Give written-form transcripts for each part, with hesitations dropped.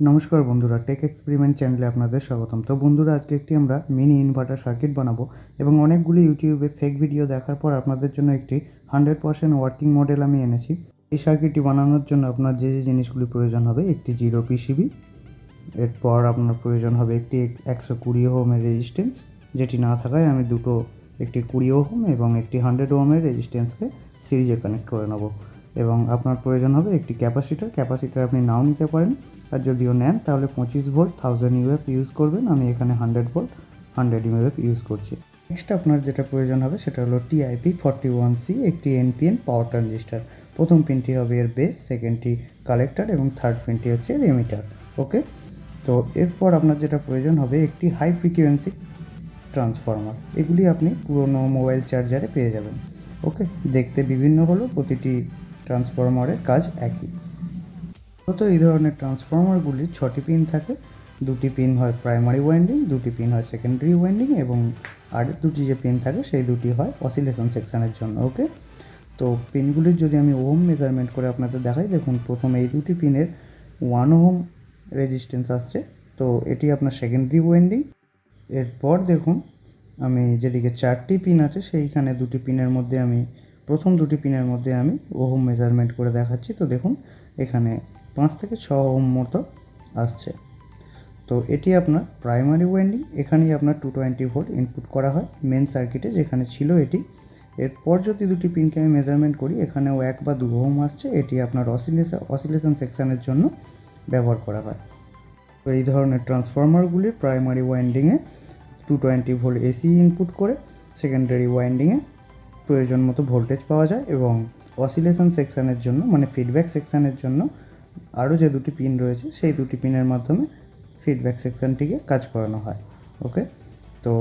নমস্কার বন্ধুরা, take experiment চ্যানেলে আপনাদের স্বাগতম। তো বন্ধুরা, আজকে একটি আমরা মিনি ইনভার্টার সার্কিট বানাবো এবং অনেকগুলি ইউটিউবে ফেক ভিডিও দেখার পর আপনাদের জন্য একটি 100% ওয়ার্কিং মডেল আমি এনেছি। এই সার্কিটটি বানানোর জন্য আপনার যে জিনিসগুলি প্রয়োজন হবে, একটি 0 পিসিবি, এরপর আপনার প্রয়োজন হবে একটি 120 ওহমের রেজিস্ট্যান্স, যেটি না থাকায় আমি একটি 20 ওহম এবং একটি 100 ওহমের রেজিস্ট্যান্সকে সিরিজে কানেক্ট করে নেব। এবং আপনার প্রয়োজন হবে একটি ক্যাপাসিটার আপনি নাও নিতে পারেন, আর যদিও নেন তাহলে 25 ভোল্ট 1000 ইউএফ ইউজ করবেন। আমি এখানে 100 ভোল্ট 100 ইউএফ ইউজ করছি। নেক্সট আপনার যেটা প্রয়োজন হবে সেটা হলো TIP41C, একটি NPN পাওয়ার ট্রানজিস্টার। প্রথম পিনটি হবে এর বেস, সেকেন্ডটি কালেক্টর এবং থার্ড পিনটি হচ্ছে এমিটার। ওকে, তো এরপর আপনার যেটা প্রয়োজন হবে একটি হাই ফ্রিকোয়েন্সি ট্রান্সফর্মার। এগুলি আপনি পুরনো মোবাইল চার্জারে পেয়ে যাবেন। ওকে, দেখতে বিভিন্ন হলো, প্রতিটি ট্রান্সফরমারের কাজ একই। তো এই ধরনের ট্রান্সফরমারগুলির 6টি পিন থাকে। 2টি পিন হয় প্রাইমারি ওয়াইন্ডিং, 2টি পিন হয় সেকেন্ডারি ওয়াইন্ডিং এবং আর 2টি যে পিন থাকে সেই 2টি হয় অসিলেশন সেকশানের জন্য। ওকে, তো পিনগুলির যদি আমি ওহম মেজারমেন্ট করে আপনাদের দেখাই, দেখুন প্রথম এই 2টি পিনের 1 ওহম রেজিস্ট্যান্স আসছে, তো এটি আপনার সেকেন্ডারি ওয়াইন্ডিং। এরপর দেখুন আমি যেদিকে 4টি পিন আছে সেইখানে প্রথম 2টি পিনের মধ্যে আমি ওহম মেজারমেন্ট করে দেখাচ্ছি। তো দেখুন এখানে 5 থেকে 6 ওহম মতো আসছে। তো এটি আপনার প্রাইমারি ওয়াইন্ডিং। এখানেই আপনার 220 ভোল্ট ইনপুট করা হয় মেন সার্কিটে, যেখানে ছিল এটি। এরপর যদি 2টি পিনকে আমি মেজারমেন্ট করি, এখানেও 1 বা 2 ওহম আসছে। এটি আপনার অসিলেশন সেকশানের জন্য ব্যবহার করা হয়। তো এই ধরনের ট্রান্সফরমারগুলির প্রাইমারি ওয়াইন্ডিংয়ে 220 ভোল্ট এসি ইনপুট করে সেকেন্ডারি ওয়াইন্ডিংয়ে প্রয়োজন মতো ভোল্টেজ পাওয়া যায় এবং অসিলেশন সেকশানের জন্য, মানে ফিডব্যাক সেকশানের জন্য আরও যে 2টি পিন রয়েছে সেই 2টি পিনের মাধ্যমে ফিডব্যাক সেকশানটিকে কাজ করানো হয়। ওকে, তো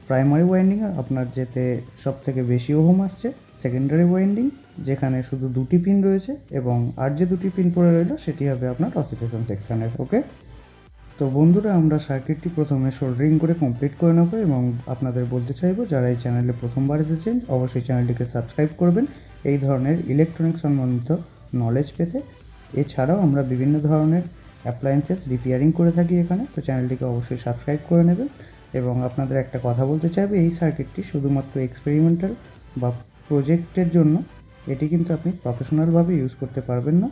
প্রাইমারি ওয়াইন্ডিংয়ে আপনার যেতে সব থেকে বেশি ওহম আসছে, সেকেন্ডারি ওয়াইন্ডিং যেখানে শুধু 2টি পিন রয়েছে এবং আর যে 2টি পিন পড়ে রইল সেটি হবে আপনার অসিলেশন সেকশানের। ওকে, তো বন্ধুরা, আমরা সার্কিটটি প্রথমে সোল্ডারিং করে কমপ্লিট করে নেবো এবং আপনাদের বলতে চাইবো, যারা এই চ্যানেলে প্রথমবার এসেছেন অবশ্যই চ্যানেলটিকে সাবস্ক্রাইব করবেন এই ধরনের ইলেকট্রনিক্স সম্বন্ধিত নলেজ পেতে। এছাড়াও আমরা বিভিন্ন ধরনের অ্যাপ্লায়েন্সেস রিপেয়ারিং করে থাকি এখানে, তো চ্যানেলটিকে অবশ্যই সাবস্ক্রাইব করে নেবেন। এবং আপনাদের একটা কথা বলতে চাইবো, এই সার্কিটটি শুধুমাত্র এক্সপেরিমেন্টাল বা প্রজেক্টের জন্য, এটি কিন্তু আপনি প্রফেশনালভাবে ইউজ করতে পারবেন না।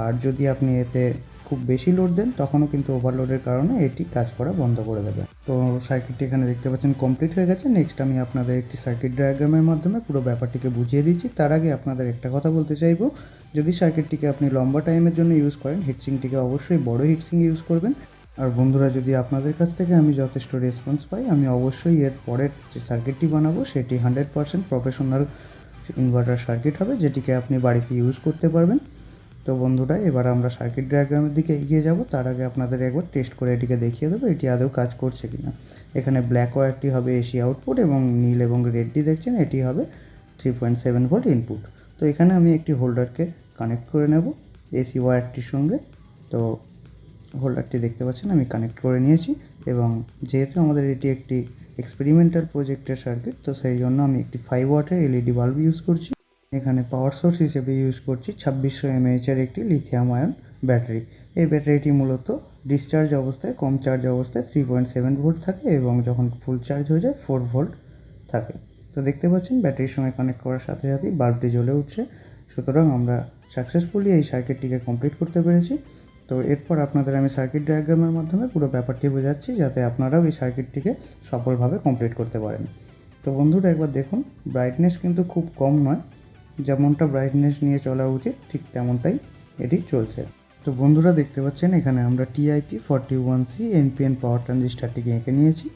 আর যদি আপনি এতে খুব বেশি লোড দেন তখনও কিন্তু ওভারলোডের কারণে এটি কাজ করা বন্ধ করে দেবে। তো সার্কিটটি এখানে দেখতে পাচ্ছেন কমপ্লিট হয়ে গেছে। নেক্সট আমি আপনাদের একটি সার্কিট ডায়াগ্রামের মাধ্যমে পুরো ব্যাপারটিকে বুঝিয়ে দিচ্ছি। তার আগে আপনাদের একটা কথা বলতে চাইবো, যদি সার্কিটটিকে আপনি লম্বা টাইমের জন্য ইউজ করেন, হিটসিংটিকে অবশ্যই বড় হিটসিং ইউজ করবেন। আর বন্ধুরা, যদি আপনাদের কাছ থেকে আমি যথেষ্ট রেসপন্স পাই, আমি অবশ্যই এর পরের যে সার্কিটটি বানাবো সেটি 100% প্রফেশনাল ইনভার্টার সার্কিট হবে, যেটিকে আপনি বাড়িতে ইউজ করতে পারবেন। তো বন্ধুরা, এবার আমরা সার্কিট ডায়াগ্রামের দিকে এগিয়ে যাব। তার আগে আপনাদের একবার টেস্ট করে এটিকে দেখিয়ে দেবো এটি আদৌ কাজ করছে কিনা। এখানে ব্ল্যাক ওয়্যারটি হবে এসি আউটপুট এবং নীল এবং রেডটি দেখছেন এটি হবে 3.7 ভোল্ট ইনপুট। তো এখানে আমি একটি হোল্ডারকে কানেক্ট করে নেব এসি ওয়্যারটির সঙ্গে। তো হোল্ডারটি দেখতে পাচ্ছেন আমি কানেক্ট করে নিয়েছি এবং যেহেতু আমাদের এটি একটি এক্সপেরিমেন্টাল প্রজেক্টের সার্কিট, তো সেই জন্য আমি একটি 5 ওয়াটের এলইডি বাল্ব ইউজ করছি। এখানে পাওয়ার সোর্স হিসেবে ইউজ করছি 2600 mAh-এর একটি লিথিয়াম আয়ন ব্যাটারি। এই ব্যাটারিটি মূলত ডিসচার্জ অবস্থায়, কম চার্জ অবস্থায় 3.7 ভোল্ট থাকে এবং যখন ফুল চার্জ হয়ে যায় 4 ভোল্ট থাকে। তো দেখতে পাচ্ছেন ব্যাটারির সঙ্গে কানেক্ট করার সাথে সাথেই বাল্বটি জ্বলে উঠছে। সুতরাং আমরা সাকসেসফুলি এই সার্কিটটিকে কমপ্লিট করতে পেরেছি। তো এরপর আপনাদের আমি সার্কিট ডায়াগ্রামের মাধ্যমে পুরো ব্যাপারটি বোঝাচ্ছি, যাতে আপনারাও এই সার্কিটটিকে সফলভাবে কমপ্লিট করতে পারেন। তো বন্ধুরা, একবার দেখুন, ব্রাইটনেস কিন্তু খুব কম নয়, যেমনটা ব্রাইটনেস নিয়ে চলা উচিত ঠিক তেমনটাই এটি চলছে। তো বন্ধুরা, দেখতে পাচ্ছেন এখানে আমরা TIP41C NPN পাওয়ার ট্রানজিস্টারটিকে এঁকে নিয়েছি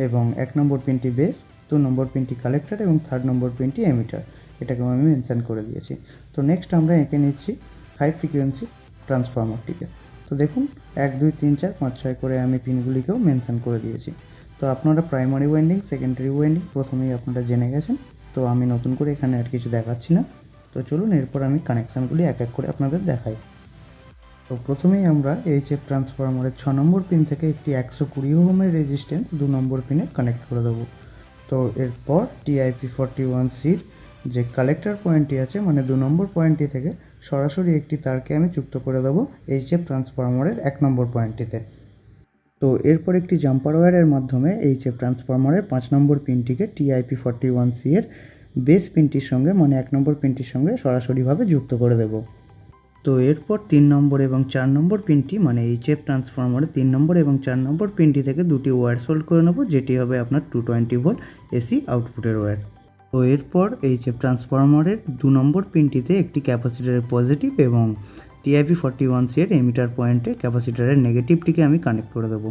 এবং 1 নম্বর পিনটি বেস, 2 নম্বর পিনটি কালেক্টর এবং 3rd নম্বর পিনটি এমিটার, এটাকেও আমি মেনশন করে দিয়েছি। তো নেক্সট আমরা এঁকে নিচ্ছি হাই ফ্রিকোয়েন্সি ট্রান্সফর্মারটিকে। তো দেখুন 1 2 3 4 5 6 করে আমি পিনগুলিকেও মেনশন করে দিয়েছি। তো আপনারা প্রাইমারি ওয়াইন্ডিং, সেকেন্ডারি ওয়াইন্ডিং প্রথমেই আপনারা জেনে গেছেন, তো আমি নতুন করে এখানে আর কিছু দেখাচ্ছি না। তো চলুন এরপর আমি কানেকশানগুলি এক এক করে আপনাদের দেখাই। তো প্রথমেই আমরা HF ট্রান্সফরমারের 6 নম্বর পিন থেকে একটি 120 ওহমের রেজিস্ট্যান্স 2 নম্বর পিনে কানেক্ট করে দেবো। তো এরপর TIP41Cর যে কালেক্টর পয়েন্টটি আছে, মানে 2 নম্বর পয়েন্টটি থেকে সরাসরি একটি তারকে আমি যুক্ত করে দেবো এইচএফ ট্রান্সফরমারের 1 নম্বর পয়েন্টটিতে। তো এরপর একটি জাম্পার ওয়্যারের মাধ্যমে এইচএফ ট্রান্সফরমারের 5 নম্বর পিনটিকে TIP41C এর বেস পিনটির সঙ্গে মানে 1 নম্বর পিনটির সঙ্গে সরাসরিভাবে যুক্ত করে দেব। তো এরপর 3 নম্বর এবং 4 নম্বর পিনটি মানে এইচএফ ট্রান্সফরমারের 3 নম্বর এবং 4 নম্বর পিনটি থেকে দুটি ওয়্যার সোল্ড করে নেব, যেটি হবে আপনার 220 ভোল্ট এসি আউটপুটের ওয়্যার। তো এরপর এইচএফ ট্রান্সফরমারের 2 নম্বর পিনটিতে একটি ক্যাপাসিটরের পজিটিভ এবং TIP41C এর এমিটার পয়েন্টে ক্যাপাসিটরের নেগেটিভটিকে আমি কানেক্ট করে দেবো।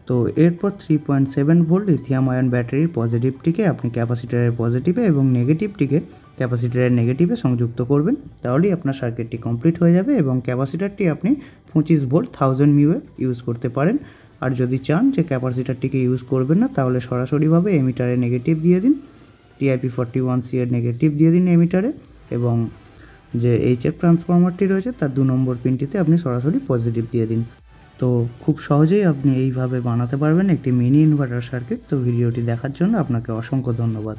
তো এরপর 3.7 ভোল্ট লিথিয়াম আয়ন ব্যাটারির পজিটিভটিকে আপনি ক্যাপাসিটরের পজিটিভে এবং নেগেটিভটিকে ক্যাপাসিটরের নেগেটিভে সংযুক্ত করবেন, তাহলেই আপনার সার্কিটটি কমপ্লিট হয়ে যাবে এবং ক্যাপাসিটরটি আপনি 25 ভোল্ট 1000 মিউ ইউজ করতে পারেন। আর যদি চান যে ক্যাপাসিটরটিকে ইউজ করবেন না, তাহলে সরাসরিভাবে এমিটারে নেগেটিভ দিয়ে দিন, TIP41C এর নেগেটিভ দিয়ে দিন এমিটারে, এবং যে এইচএফ ট্রান্সফরমারটি রয়েছে তার 2 নম্বর পিনটিতে আপনি সরাসরি পজিটিভ দিয়ে দিন। তো খুব সহজেই আপনি এইভাবে বানাতে পারবেন একটি মিনি ইনভার্টার সার্কিট। তো ভিডিওটি দেখার জন্য আপনাকে অসংখ্য ধন্যবাদ।